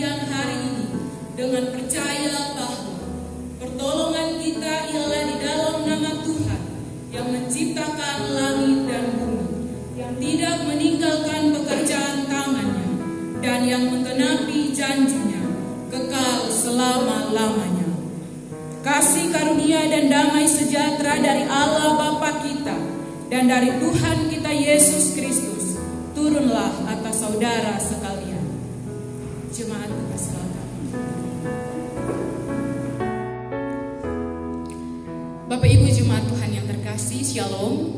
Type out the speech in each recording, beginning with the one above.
kebaktian hari ini dengan percaya bahwa pertolongan kita ialah di dalam nama Tuhan yang menciptakan langit dan bumi, yang tidak meninggalkan pekerjaan tangannya, dan yang menggenapi janjinya kekal selama-lamanya. Kasih karunia dan damai sejahtera dari Allah Bapa kita dan dari Tuhan kita Yesus Kristus turunlah atas saudara sekalian. Jemaat persilakan. Bapak Ibu jemaat Tuhan yang terkasih, Shalom.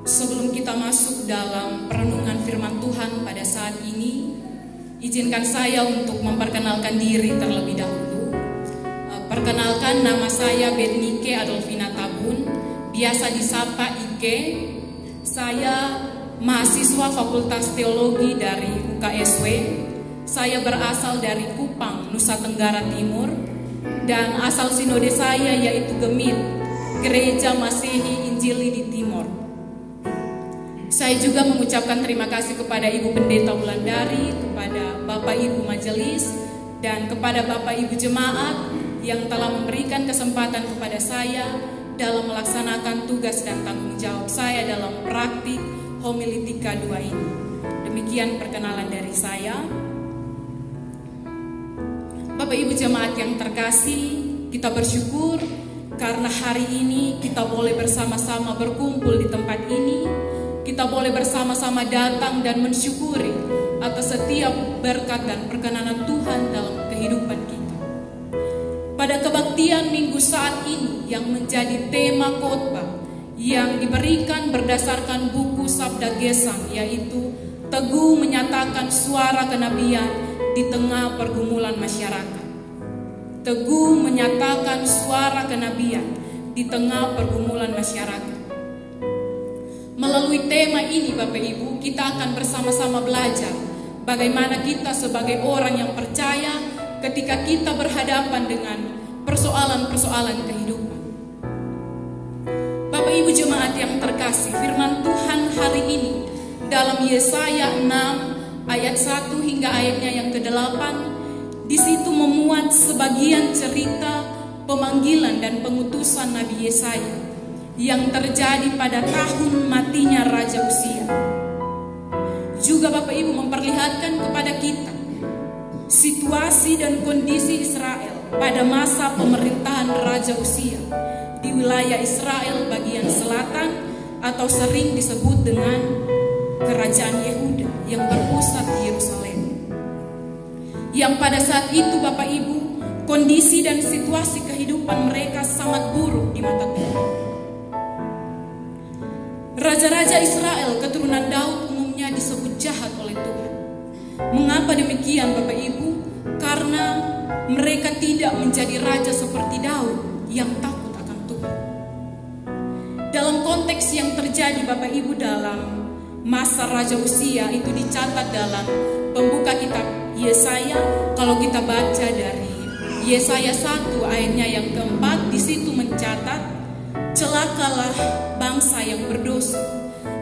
Sebelum kita masuk dalam perenungan firman Tuhan pada saat ini, izinkan saya untuk memperkenalkan diri terlebih dahulu. Perkenalkan, nama saya Betnike Adolfina Tabun, biasa disapa Ike. Saya mahasiswa Fakultas Teologi dari UKSW. Saya berasal dari Kupang, Nusa Tenggara Timur, dan asal sinode saya yaitu Gemit, Gereja Masehi Injili di Timor. Saya juga mengucapkan terima kasih kepada Ibu Pendeta Wulandari, kepada Bapak Ibu Majelis, dan kepada Bapak Ibu Jemaat yang telah memberikan kesempatan kepada saya dalam melaksanakan tugas dan tanggung jawab saya dalam praktik homiletika 2 ini. Demikian perkenalan dari saya. Bapak Ibu Jemaat yang terkasih, kita bersyukur karena hari ini kita boleh bersama-sama berkumpul di tempat ini. Kita boleh bersama-sama datang dan mensyukuri atas setiap berkat dan perkenanan Tuhan dalam kehidupan kita. Pada kebaktian minggu saat ini yang menjadi tema khotbah yang diberikan berdasarkan buku Sabda Gesang, yaitu teguh menyatakan suara kenabian di tengah pergumulan masyarakat. Teguh menyatakan suara kenabian di tengah pergumulan masyarakat. Melalui tema ini Bapak Ibu, kita akan bersama-sama belajar bagaimana kita sebagai orang yang percaya ketika kita berhadapan dengan persoalan-persoalan kehidupan. Bapak Ibu Jemaat yang terkasih, firman Tuhan hari ini dalam Yesaya 6 ayat 1 hingga ayatnya yang ke-8, di situ memuat sebagian cerita pemanggilan dan pengutusan Nabi Yesaya yang terjadi pada tahun matinya Raja Uzia. Juga Bapak Ibu memperlihatkan kepada kita situasi dan kondisi Israel pada masa pemerintahan Raja Uzia di wilayah Israel bagian selatan atau sering disebut dengan Kerajaan Yehuda yang berpusat di Yerusalem. Yang pada saat itu Bapak Ibu, kondisi dan situasi kehidupan mereka sangat buruk di mata Tuhan. Raja-raja Israel keturunan Daud umumnya disebut jahat oleh Tuhan. Mengapa demikian Bapak Ibu? Karena mereka tidak menjadi raja seperti Daud yang takut akan Tuhan. Dalam konteks yang terjadi Bapak Ibu dalam masa Raja Uzia itu dicatat dalam pembuka kitab Yesaya. Kalau kita baca dari Yesaya 1 ayatnya yang ke-4, di situ mencatat, celakalah bangsa yang berdosa,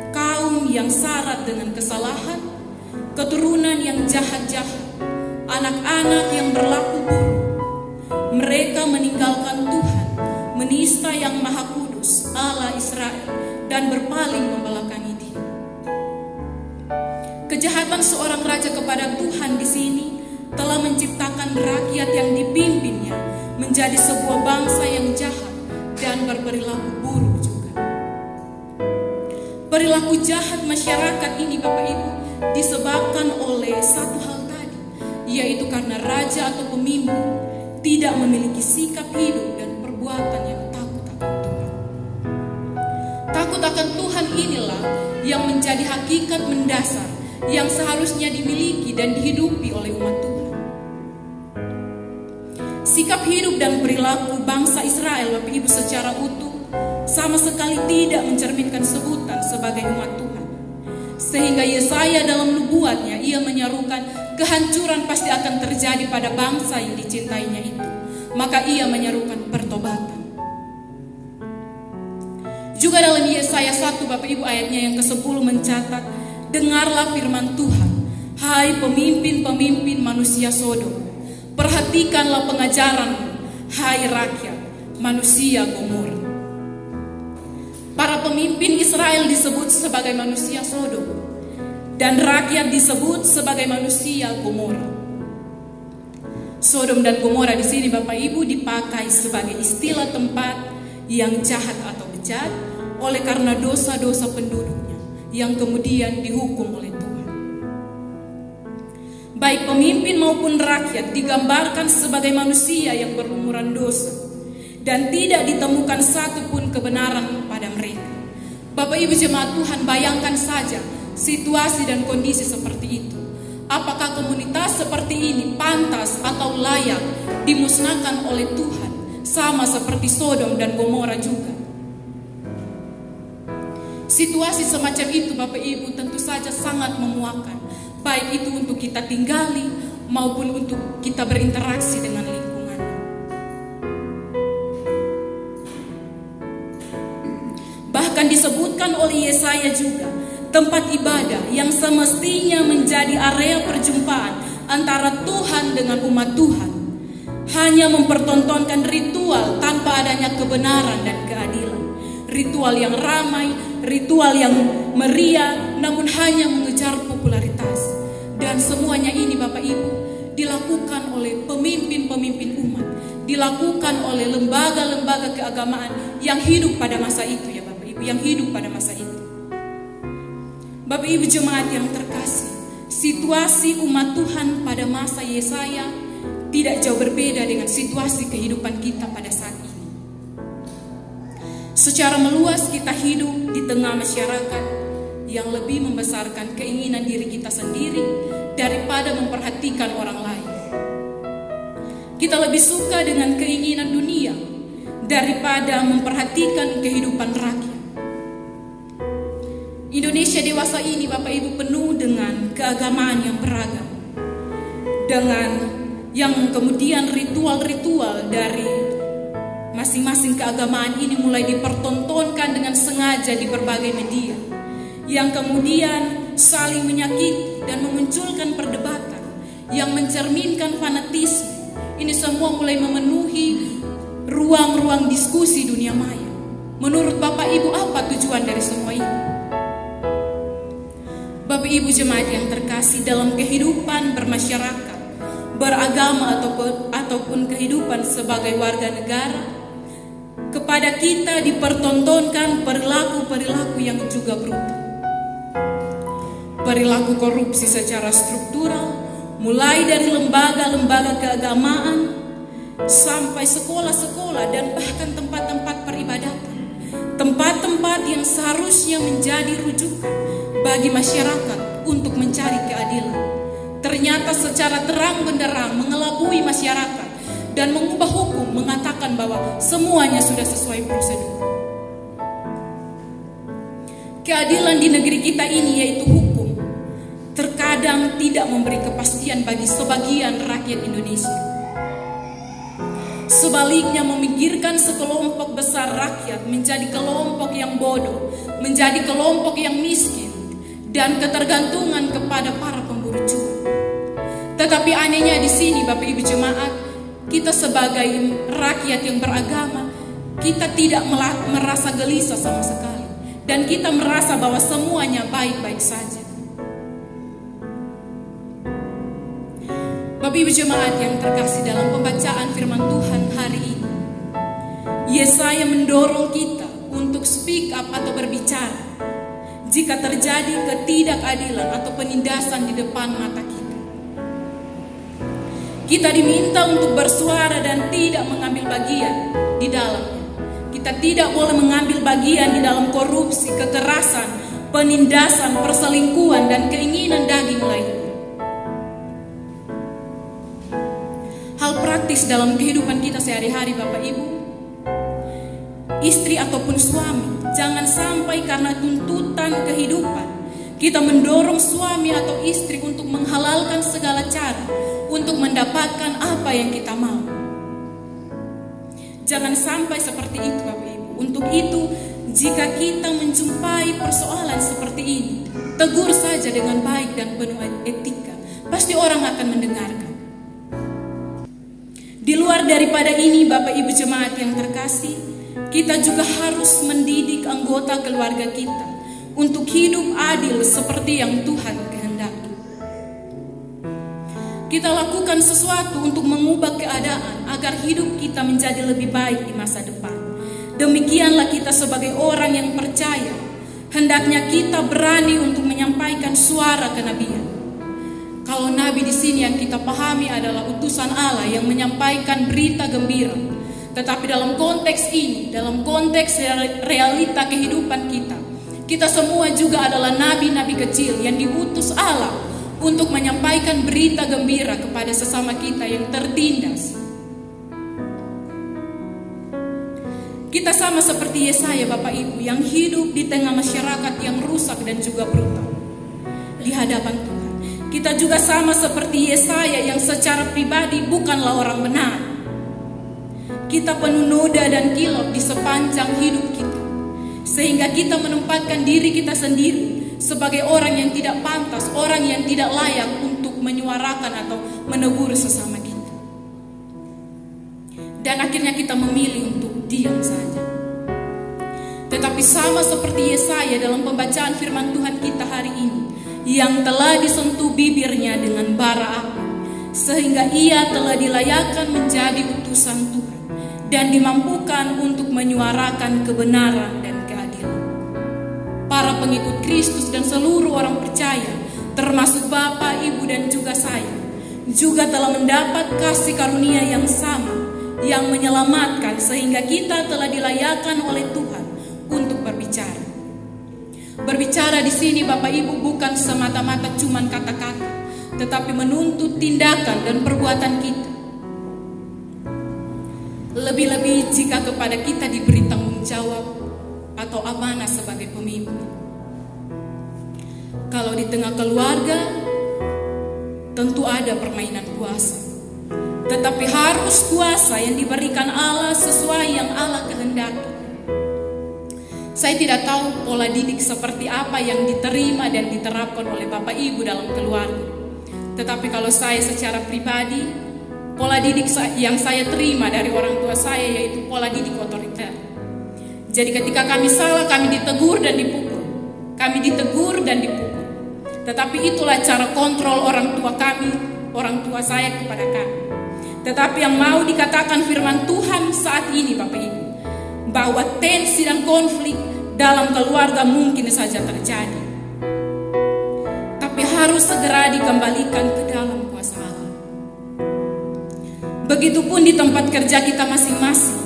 kaum yang syarat dengan kesalahan, keturunan yang jahat-jahat, anak-anak yang berlaku buruk. Mereka meninggalkan Tuhan, menista yang Maha Kudus, Allah Israel, dan berpaling membelakangi Dia. Kejahatan seorang raja kepada Tuhan di sini telah menciptakan rakyat yang dipimpinnya menjadi sebuah bangsa yang jahat dan berperilaku buruk juga. Perilaku jahat masyarakat ini Bapak Ibu disebabkan oleh satu hal tadi, yaitu karena raja atau pemimpin tidak memiliki sikap hidup dan perbuatan yang takut akan Tuhan. Takut akan Tuhan inilah yang menjadi hakikat mendasar yang seharusnya dimiliki dan dihidupi oleh umat Tuhan. Sikap hidup dan perilaku bangsa Israel Bapak Ibu secara utuh sama sekali tidak mencerminkan sebutan sebagai umat Tuhan. Sehingga Yesaya dalam nubuatnya ia menyerukan kehancuran pasti akan terjadi pada bangsa yang dicintainya itu. Maka ia menyerukan pertobatan. Juga dalam Yesaya 1 Bapak Ibu ayatnya yang ke-10 mencatat, dengarlah firman Tuhan, hai Hai pemimpin-pemimpin manusia Sodom, perhatikanlah pengajaranmu. Hai rakyat manusia Gomora. Para pemimpin Israel disebut sebagai manusia Sodom, dan rakyat disebut sebagai manusia Gomora. Sodom dan Gomora di sini Bapak Ibu dipakai sebagai istilah tempat yang jahat atau bejat oleh karena dosa-dosa penduduknya yang kemudian dihukum oleh Tuhan. Baik pemimpin maupun rakyat digambarkan sebagai manusia yang berlumuran dosa dan tidak ditemukan satupun kebenaran pada mereka. Bapak Ibu jemaat Tuhan, bayangkan saja situasi dan kondisi seperti itu. Apakah komunitas seperti ini pantas atau layak dimusnahkan oleh Tuhan, sama seperti Sodom dan Gomora juga? Situasi semacam itu Bapak Ibu tentu saja sangat memuakkan, baik itu untuk kita tinggali maupun untuk kita berinteraksi dengan lingkungan. Bahkan disebutkan oleh Yesaya juga, tempat ibadah yang semestinya menjadi area perjumpaan antara Tuhan dengan umat Tuhan hanya mempertontonkan ritual tanpa adanya kebenaran dan keadilan. Ritual yang ramai, ritual yang meriah, namun hanya mengejar popularitas. Dan semuanya ini Bapak Ibu dilakukan oleh pemimpin-pemimpin umat, dilakukan oleh lembaga-lembaga keagamaan yang hidup pada masa itu ya Bapak Ibu, yang hidup pada masa itu. Bapak Ibu jemaat yang terkasih, situasi umat Tuhan pada masa Yesaya tidak jauh berbeda dengan situasi kehidupan kita pada saat ini. Secara meluas kita hidup di tengah masyarakat yang lebih membesarkan keinginan diri kita sendiri daripada memperhatikan orang lain. Kita lebih suka dengan keinginan dunia daripada memperhatikan kehidupan rakyat. Indonesia dewasa ini Bapak Ibu penuh dengan keagamaan yang beragam, dengan yang kemudian ritual-ritual dari masing-masing keagamaan ini mulai dipertontonkan dengan sengaja di berbagai media, yang kemudian saling menyakiti dan memunculkan perdebatan yang mencerminkan fanatisme. Ini semua mulai memenuhi ruang-ruang diskusi dunia maya. Menurut Bapak Ibu apa tujuan dari semua ini? Bapak Ibu jemaat yang terkasih, dalam kehidupan bermasyarakat, beragama ataupun kehidupan sebagai warga negara, kepada kita dipertontonkan perilaku-perilaku yang juga brutal. Perilaku korupsi secara struktural, mulai dari lembaga-lembaga keagamaan sampai sekolah-sekolah dan bahkan tempat-tempat peribadatan. Tempat-tempat yang seharusnya menjadi rujukan bagi masyarakat untuk mencari keadilan, ternyata secara terang benderang mengelabui masyarakat dan mengubah hukum, mengatakan bahwa semuanya sudah sesuai prosedur. Keadilan di negeri kita ini, yaitu hukum, terkadang tidak memberi kepastian bagi sebagian rakyat Indonesia. Sebaliknya memikirkan sekelompok besar rakyat menjadi kelompok yang bodoh, menjadi kelompok yang miskin, dan ketergantungan kepada para pemburu cuan. Tetapi anehnya di sini Bapak Ibu jemaat, kita sebagai rakyat yang beragama, kita tidak merasa gelisah sama sekali, dan kita merasa bahwa semuanya baik-baik saja. Bapak Ibu jemaat yang terkasih, dalam pembacaan firman Tuhan hari ini, Yesaya mendorong kita untuk speak up atau berbicara jika terjadi ketidakadilan atau penindasan di depan mata kita. Kita diminta untuk bersuara dan tidak mengambil bagian di dalamnya. Kita tidak boleh mengambil bagian di dalam korupsi, kekerasan, penindasan, perselingkuhan, dan keinginan daging lainnya. Hal praktis dalam kehidupan kita sehari-hari Bapak Ibu, istri ataupun suami, jangan sampai karena tuntutan kehidupan kita mendorong suami atau istri untuk menghalalkan segala cara untuk mendapatkan apa yang kita mau. Jangan sampai seperti itu Bapak Ibu. Untuk itu, jika kita menjumpai persoalan seperti ini, tegur saja dengan baik dan penuh etika. akan mendengarkan. Di luar daripada ini, Bapak Ibu jemaat yang terkasih, kita juga harus mendidik anggota keluarga kita untuk hidup adil seperti yang Tuhan kehendaki. Kita lakukan sesuatu untuk mengubah keadaan agar hidup kita menjadi lebih baik di masa depan. Demikianlah kita sebagai orang yang percaya, hendaknya kita berani untuk menyampaikan suara kenabian. Kalau nabi di sini yang kita pahami adalah utusan Allah yang menyampaikan berita gembira. Tetapi dalam konteks ini, dalam konteks realita kehidupan kita semua juga adalah nabi-nabi kecil yang diutus Allah untuk menyampaikan berita gembira kepada sesama kita yang tertindas. Kita sama seperti Yesaya, Bapak Ibu, yang hidup di tengah masyarakat yang rusak dan juga brutal di hadapan Tuhan. Kita juga sama seperti Yesaya yang secara pribadi bukanlah orang benar. Kita penuh noda dan kilau di sepanjang hidup kita, sehingga kita menempatkan diri kita sendiri sebagai orang yang tidak pantas, orang yang tidak layak untuk menyuarakan atau menegur sesama kita. Dan akhirnya kita memilih untuk diam saja. Tetapi sama seperti Yesaya dalam pembacaan firman Tuhan kita hari ini, yang telah disentuh bibirnya dengan bara api, sehingga ia telah dilayakkan menjadi utusan Tuhan dan dimampukan untuk menyuarakan kebenaran dan keadilan. Para pengikut Kristus dan seluruh orang percaya, termasuk Bapak, Ibu, dan juga saya, juga telah mendapat kasih karunia yang sama, yang menyelamatkan sehingga kita telah dilayakkan oleh Tuhan untuk berbicara. Berbicara di sini, Bapak Ibu, bukan semata-mata cuman kata-kata, tetapi menuntut tindakan dan perbuatan kita. Lebih-lebih jika kepada kita diberi tanggung jawab atau amanah sebagai pemimpin. Kalau di tengah keluarga, tentu ada permainan kuasa. Tetapi harus kuasa yang diberikan Allah sesuai yang Allah kehendaki. Saya tidak tahu pola didik seperti apa yang diterima dan diterapkan oleh Bapak Ibu dalam keluarga. Tetapi kalau saya secara pribadi, pola didik yang saya terima dari orang tua saya yaitu pola didik otoriter. Jadi ketika kami salah, kami ditegur dan dipukul. Kami ditegur dan dipukul. Tetapi itulah cara kontrol orang tua kami, orang tua saya kepada kami. Tetapi yang mau dikatakan firman Tuhan saat ini, Bapak Ibu, bahwa tensi dan konflik dalam keluarga mungkin saja terjadi, tapi harus segera dikembalikan ke dalam kuasa Allah. Begitupun di tempat kerja kita masing-masing,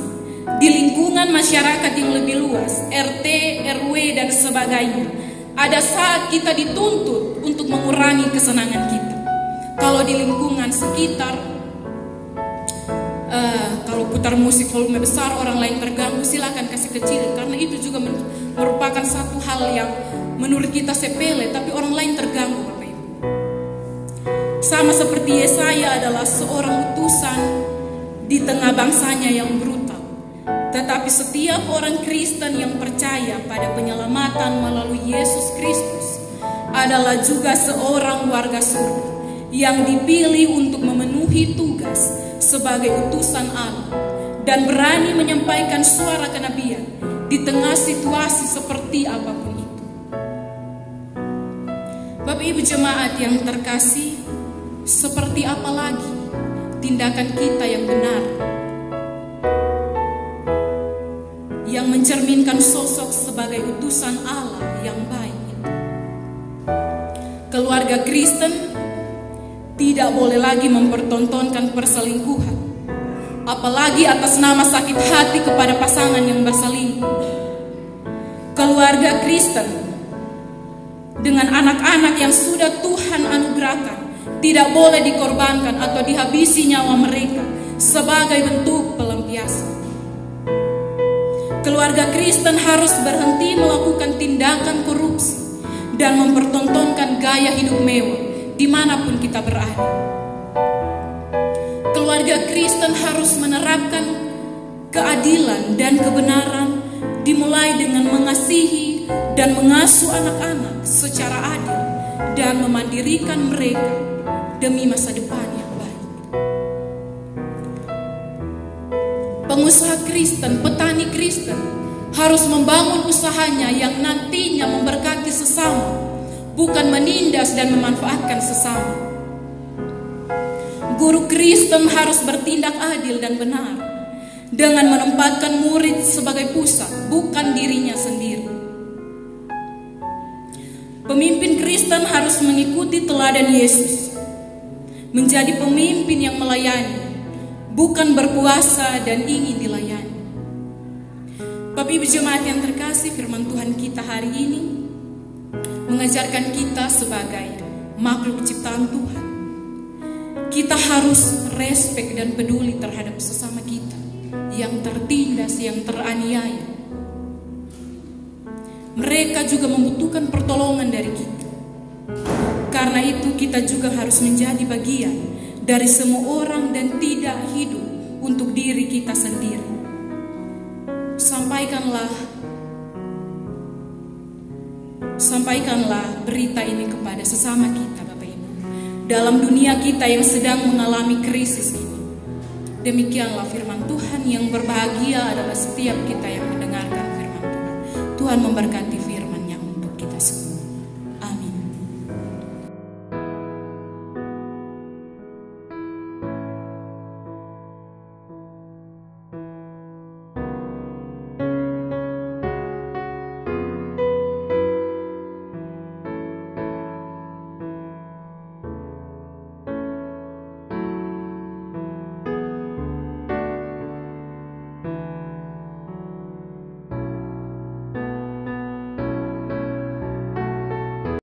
di lingkungan masyarakat yang lebih luas, RT, RW, dan sebagainya. Ada saat kita dituntut untuk mengurangi kesenangan kita. Kalau di lingkungan sekitar, kalau putar musik volume besar, orang lain terganggu, silakan kasih kecil. Karena itu juga merupakan satu hal yang menurut kita sepele, tapi orang lain terganggu, Bapak Ibu. Sama seperti Yesaya adalah seorang utusan di tengah bangsanya yang brutal. Tetapi setiap orang Kristen yang percaya pada penyelamatan melalui Yesus Kristus adalah juga seorang warga surga yang dipilih untuk memenuhi tugas sebagai utusan Allah dan berani menyampaikan suara kenabian di tengah situasi seperti apapun itu. Bapak Ibu jemaat yang terkasih, seperti apa lagi tindakan kita yang benar, yang mencerminkan sosok sebagai utusan Allah yang baik itu? Keluarga Kristen tidak boleh lagi mempertontonkan perselingkuhan, apalagi atas nama sakit hati kepada pasangan yang berselingkuh. Keluarga Kristen dengan anak-anak yang sudah Tuhan anugerahkan tidak boleh dikorbankan atau dihabisi nyawa mereka sebagai bentuk pelampiasan. Keluarga Kristen harus berhenti melakukan tindakan korupsi dan mempertontonkan gaya hidup mewah dimanapun kita berada. Keluarga Kristen harus menerapkan keadilan dan kebenaran, dimulai dengan mengasihi dan mengasuh anak-anak secara adil dan memandirikan mereka demi masa depan yang baik. Pengusaha Kristen, petani Kristen harus membangun usahanya yang nantinya memberkati sesama, bukan menindas dan memanfaatkan sesama. Guru Kristen harus bertindak adil dan benar dengan menempatkan murid sebagai pusat, bukan dirinya sendiri. Pemimpin Kristen harus mengikuti teladan Yesus, menjadi pemimpin yang melayani, bukan berkuasa dan ingin dilayani. Bapak Ibu jemaat yang terkasih, firman Tuhan kita hari ini mengajarkan kita sebagai makhluk ciptaan Tuhan, kita harus respek dan peduli terhadap sesama kita yang tertindas, yang teraniaya. Mereka juga membutuhkan pertolongan dari kita. Karena itu kita juga harus menjadi bagian dari semua orang dan tidak hidup untuk diri kita sendiri. Sampaikanlah berita ini kepada sesama kita, Bapak Ibu. Dalam dunia kita yang sedang mengalami krisis ini. Demikianlah firman Tuhan, yang berbahagia adalah setiap kita yang mendengarkan firman Tuhan. Tuhan memberkati